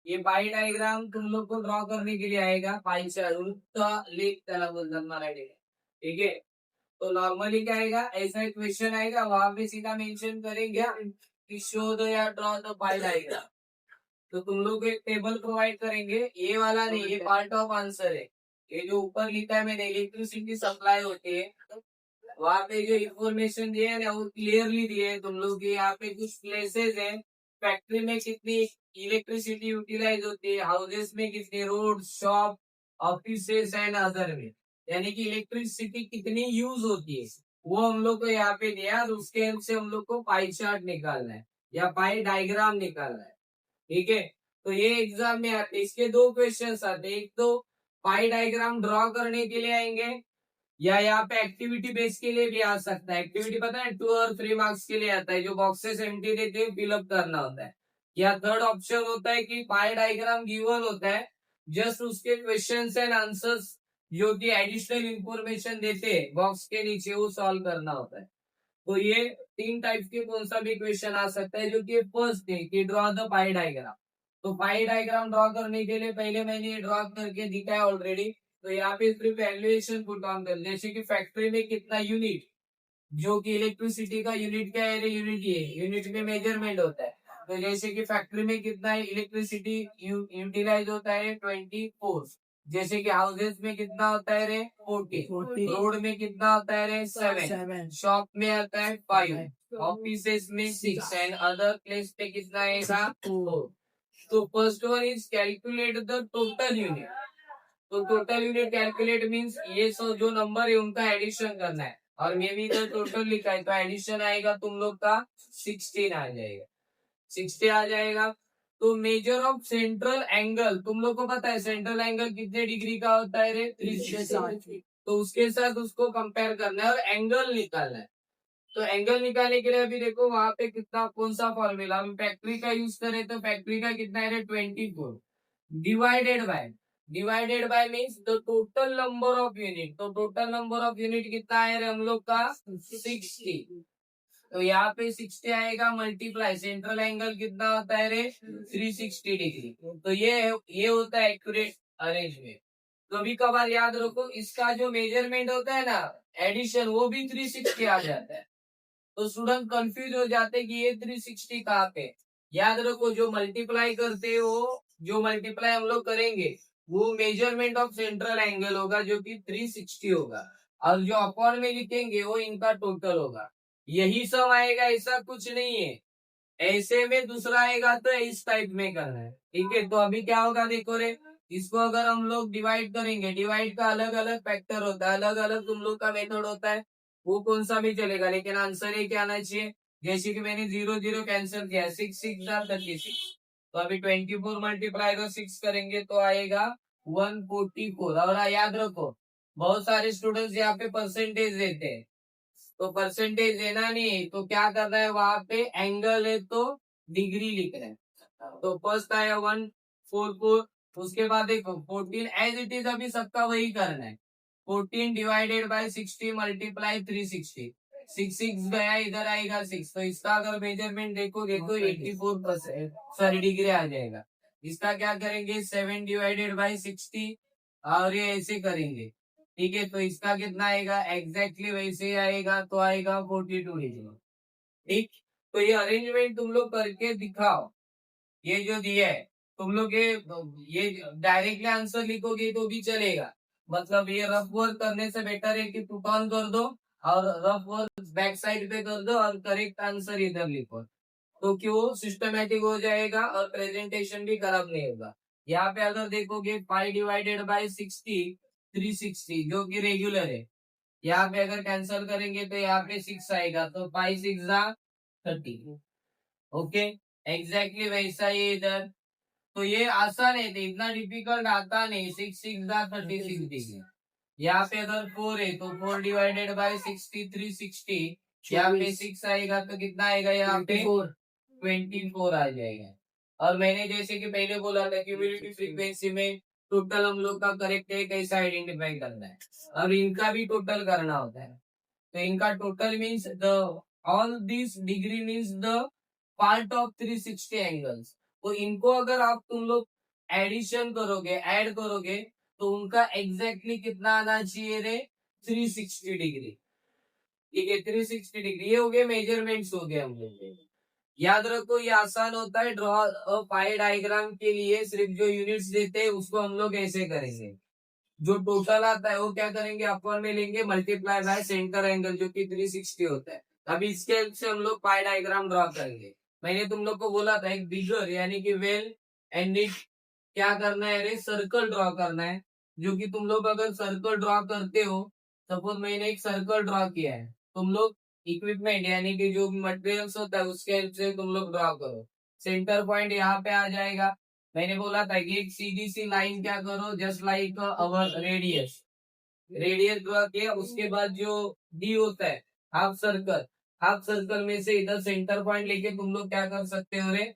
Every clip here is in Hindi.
ये पाई डायग्राम तुम लोग को ड्रॉ करने के लिए आएगा, पाई चार्ट लेख त्याला बोलतात मराठीत, ठीक है। तो नॉर्मली क्या आएगा, ऐसा एक क्वेश्चन आएगा, वहां पे सीधा मेंशन करेंगे कि शो द या ड्रॉ द पाई डायग्राम। तो तुम लोग को एक टेबल प्रोवाइड करेंगे, ये वाला नहीं, ये पार्ट ऑफ आंसर है। ये जो ऊपर लिखा है मैंने, इलेक्ट्रिसिटी सप्लाई होती है, वहां पे जो इन्फॉर्मेशन दिए है ना वो क्लियरली दिए है तुम लोग के। यहाँ पे कुछ प्लेसेस है, फैक्ट्री में कितनी इलेक्ट्रिसिटी यूटिलाइज होती है, हाउसेस में कितनी, road, shop, offices and other में, यानी कि इलेक्ट्रिसिटी कितनी यूज होती है वो हम लोग को यहाँ पे दिया, और उसके हेल्प से हम लोग को पाई चार्ट निकालना है या पाई डायग्राम निकालना है, ठीक है। तो ये एग्जाम में आते, इसके दो क्वेश्चन आते हैं, एक तो पाई डायग्राम ड्रॉ करने के लिए आएंगे, या यहाँ पे एक्टिविटी बेस के लिए भी आ सकता है। एक्टिविटी पता है 2 और 3 मार्क्स के लिए आता है, जो बॉक्सेस एम्प्टी देते हैं फिलअप करना होता है। या थर्ड ऑप्शन होता है कि पाई डायग्राम गिवन होता है, जस्ट उसके क्वेश्चंस एंड आंसर्स जो कि एडिशनल इंफॉर्मेशन देते हैं बॉक्स के नीचे, वो सॉल्व करना होता है। तो ये 3 टाइप के कौन सा भी क्वेश्चन आ सकता है, जो कि फर्स्ट है कि ड्रॉ द पाई डायग्राम। तो पाई डायग्राम ड्रॉ करने के लिए पहले मैंने ये ड्रॉ करके दिखा है ऑलरेडी। तो यहाँ पे सिर्फ वैल्यूएशन पुट ऑन कर, जैसे कि फैक्ट्री में कितना यूनिट, जो कि इलेक्ट्रिसिटी का यूनिट क्या है, यूनिट ये यूनिट में मेजरमेंट होता है। तो जैसे कि फैक्ट्री में कितना इलेक्ट्रिसिटी यूटिलाइज होता है 24, जैसे कि हाउसेस में कितना होता है रे 40, रोड में कितना होता है रे 7, शॉप में आता है 5, ऑफिसेस में 6 एंड अदर प्लेस पे कितना आएगा 4। तो first one is calculate the total unit. तो टोटल यूनिट कैलकुलेट मीन्स ये सब जो नंबर है उनका एडिशन करना है, और मे भी इधर टोटल लिखा है तो एडिशन आएगा तुम लोग का 16 आ जाएगा, 60 आ जाएगा। तो मेजर ऑफ सेंट्रल एंगल, तुम लोग को पता है सेंट्रल एंगल कितने डिग्री का होता है रे 360, तो उसके साथ उसको कंपेयर करना है और एंगल निकालना है। तो एंगल निकालने के लिए अभी देखो वहां पे कितना, कौन सा फॉर्मूला, हम फैक्ट्री का यूज करें तो फैक्ट्री का कितना है 24 divided by means the total number of unit. तो टोटल नंबर ऑफ यूनिट कितना है हम लोग का 60। तो यहाँ पे 60 आएगा मल्टीप्लाई, सेंट्रल एंगल कितना होता है रे 360 डिग्री। तो ये होता है एक्यूरेट अरेंजमेंट। कभी कभार याद रखो, इसका जो मेजरमेंट होता है ना एडिशन, वो भी 360 आ जाता है। तो स्टूडेंट कंफ्यूज हो जाते कि ये 360 कहाँ पे। याद रखो जो मल्टीप्लाई करते हो, जो मल्टीप्लाई हम लोग करेंगे वो मेजरमेंट ऑफ सेंट्रल एंगल होगा जो कि 360 होगा, और जो अपॉन में लिखेंगे वो इनका टोटल होगा। यही सब आएगा, ऐसा कुछ नहीं है। ऐसे में दूसरा आएगा तो इस टाइप में करना है, ठीक है। तो अभी क्या होगा देखो रे, इसको अगर हम लोग डिवाइड करेंगे, डिवाइड का अलग अलग फैक्टर होता है, अलग अलग तुम लोग का मेथड होता है, वो कौन सा भी चलेगा, लेकिन आंसर ये क्या आना चाहिए। जैसे कि मैंने 0 0 कैंसिल किया, 6 6 36, तो अभी 24 मल्टीप्लाई को 6 करेंगे तो आएगा 144। और याद रखो बहुत सारे स्टूडेंट्स यहाँ पे परसेंटेज देते हैं, तो परसेंटेज देना नहीं, तो क्या करना है वहां पे एंगल है तो डिग्री लिख रहे हैं। तो फर्स्ट आया 144, उसके बाद देखो 14 एज इट इज अभी सबका वही करना है। 14 डिवाइडेड बाय 60 मल्टीप्लाई 360, 6 6 गया, इधर आएगा 6, तो इसका अगर मेजरमेंट देखोगे तो 84% सॉरी डिग्री आ जाएगा। इसका क्या करेंगे 7 डिवाइडेड बाय 60, और ये ऐसे करेंगे, ठीक है। तो इसका कितना आएगा एग्जैक्टली वैसे ही आएगा, तो आएगा 42 डिग्री, ठीक। तो ये अरेंजमेंट तुम लोग करके दिखाओ, ये जो दिया है तुम लोग ये डायरेक्टली आंसर लिखोगे तो भी चलेगा, मतलब ये रफ वर्क करने से बेटर है कि पुट ऑन कर दो और रफ वर्क बैक साइड पे कर दो और करेक्ट आंसर इधर लिखो, तो क्यों सिस्टमेटिक हो जाएगा और प्रेजेंटेशन भी खराब नहीं होगा। यहाँ पे अगर देखोगे 5 डिवाइडेड बाय 60 360 जो कि रेगुलर है, यहाँ पे अगर कैंसिल करेंगे तो यहाँ पे 6 आएगा, तो 5 6 30, ओके। एग्जैक्टली वैसा ही इधर, तो ये आसान है, तो इतना डिफिकल्ट आता नहीं। 6 6 36 डिग्री। यहाँ पे अगर 4 है तो 4 डिवाइडेड बाय 60 360, यहाँ पे 6 आएगा तो कितना आएगा यहाँ पे 24 आ जाएगा। और मैंने जैसे कि पहले बोला था क्यूमुलेटिव फ्रीक्वेंसी में टोटल हम लोग का करेक्ट है कैसे आइडेंटिफाई करना है, और इनका भी टोटल करना होता है। तो इनका total means the all this degree means the part of 360 angles. तो इनको अगर आप तुम लोग एडिशन करोगे, ऐड करोगे, तो उनका एग्जैक्टली कितना आना चाहिए रे? 360 डिग्री। ठीक है, 360 डिग्री। ये हो गए मेजरमेंट्स हो गए हम लोग के। याद रखो ये आसान होता है। ड्रॉ अ पाई डायग्राम के लिए सिर्फ जो यूनिट्स देते हैं उसको हम लोग ऐसे करेंगे। जो टोटल आता है वो क्या करेंगे, अपन में लेंगे मल्टीप्लाई बाय सेंटर एंगल जो कि 360 होता है। अभी इसके हेल्प से हम लोग पाई डायग्राम ड्रॉ करेंगे। मैंने तुम लोग को बोला था एक बिगर यानी कि वेल एंड क्या करना है रे, सर्कल ड्रॉ करना है। जो कि तुम लोग अगर सर्कल ड्रॉ करते हो, सपोज मैंने एक सर्कल ड्रॉ किया है, तुम लोग इक्विपमेंट यानी कि जो मटेरियल्स होता है उसके हेल्प से तुम लोग ड्रॉ करो। सेंटर पॉइंट यहाँ पे आ जाएगा। मैंने बोला था कि एक सीधी सी लाइन क्या करो, just like our radius. Radius draw किया, उसके बाद जो डी होता है हाफ सर्कल, हाफ सर्कल में से इधर सेंटर पॉइंट लेके तुम लोग क्या कर सकते हो रे,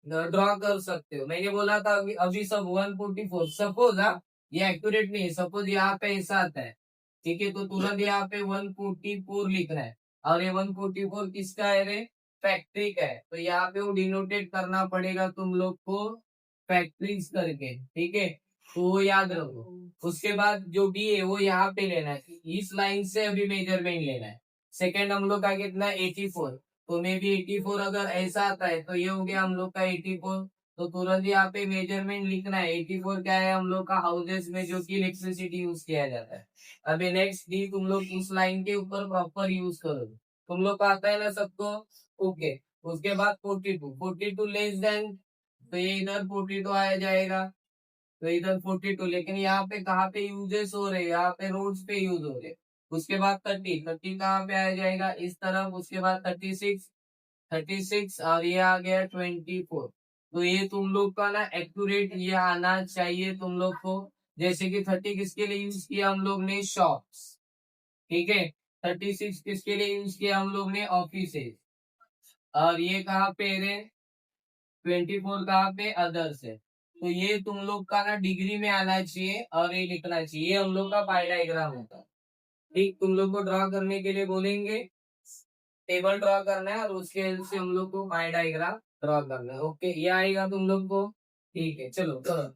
ड्रॉ कर सकते हो। मैंने बोला था अभी सब 144, सपोज ये एक्यूरेट नहीं है, सपोज यहाँ पे ऐसा आता है, ठीक है, तो तुरंत यहाँ पे 144 लिखना है। और ये 144 किसका है रे, फैक्ट्री का है, तो यहाँ पे वो डिनोटेट करना पड़ेगा तुम लोग को फैक्ट्रीज करके। ठीक है, तो वो याद रखो। उसके बाद जो बी है वो यहाँ पे लेना है, इस लाइन से अभी मेजरमेंट लेना है। सेकेंड हम लोग का कितना, 84। तो मे भी 84 अगर ऐसा आता है तो ये हो गया हम लोग का 84। तो तुरंत यहाँ पे मेजरमेंट लिखना है। 84 क्या है हम लोग का हाउसेस में जो कि इलेक्ट्रिसिटी यूज किया जाता है। अभी नेक्स्ट डी तुम लोग उस लाइन के ऊपर प्रॉपर यूज करो। तुम लोग को आता है ना सबको, ओके। उसके बाद 42 लेस देन, तो ये इधर 42 आया जाएगा, तो इधर 42। लेकिन यहाँ पे कहाँ पे यूजेस हो रहे हैं, यहाँ पे रोड्स पे यूज हो रहे हैं। उसके बाद 30 कहाँ पे आ जाएगा, इस तरफ। उसके बाद 36 और ये आ गया 24। तो ये तुम लोग का ना एक्यूरेट ये आना चाहिए तुम लोग को। जैसे कि 30 किसके लिए यूज किया हम लोग ने, शॉप्स। ठीक है, 36 किसके लिए यूज किया हम लोग ने, ऑफिसेज। और ये कहाँ पे है, 24 कहाँ पे, अदर्स है। तो ये तुम लोग का ना डिग्री में आना चाहिए और ये लिखना चाहिए। ये हम लोग का पाई डायग्राम होता है। ठीक, तुम लोग को ड्रॉ करने के लिए बोलेंगे, टेबल ड्रॉ करना है और उसके हेल्प से हम लोग को पाई डायग्राम ड्रॉ करना है। ओके, ये आएगा तुम लोग को। ठीक है, चलो करो।